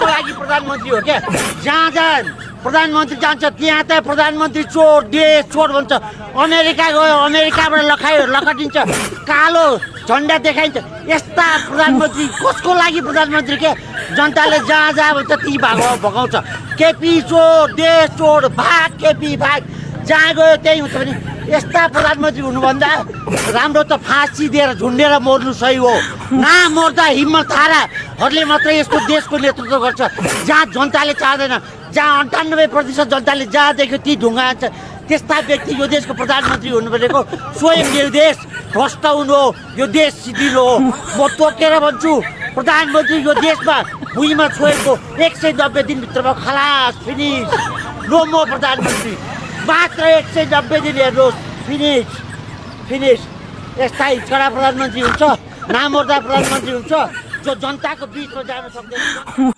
कसको लागि प्रधानमन्त्री हो क्या जहाँ जहाँ प्रधानमन्त्री जान्छ त्यहाँ त प्रधानमन्त्री चोर देश चोर भन्छ अमेरिका गयो अमेरिकाबाट लखटिन्छ कालो झन्डा देखाइन्छ यस्ता प्रधानमन्त्री कसको लागि प्रधानमन्त्री के जनताले जहाँ जहाँ भन्छ ती भगाउँछ केपी चोर देश चोर भाग केपी भाग जहाँ गयो त्यही हुन्छ भने यस्ता प्रधानमन्त्री हुनुभन्दा राम्रो त फाँसी दिएर झुन्डेर मर्नु सही हो नमर्दा हिम्मत थाराहरूले मात्रै यसको देशको नेतृत्व गर्छ जहाँ जनताले चाहँदैन जहाँ 98% जनताले जहाँ देख्यो ती ढुङ्गा हान्छ त्यस्ता व्यक्ति यो देशको प्रधानमन्त्री हुनु भनेको स्वयं यो देश भ्रष्ट हुनु हो यो देश सिधिलो हो म तोकेर भन्छु प्रधानमन्त्री यो देशमा भुइँमा छोएको 190 दिनभित्रमा खलास फिनिस नो मोर प्रधानमन्त्री मात्र 190 दिन हेर्नुहोस् फिनिस यस्ता हिचकडा प्रधानमन्त्री हुन्छ नामर्दा प्रधानमन्त्री हुन्छ जो जनताको बिचमा जान सक्दैन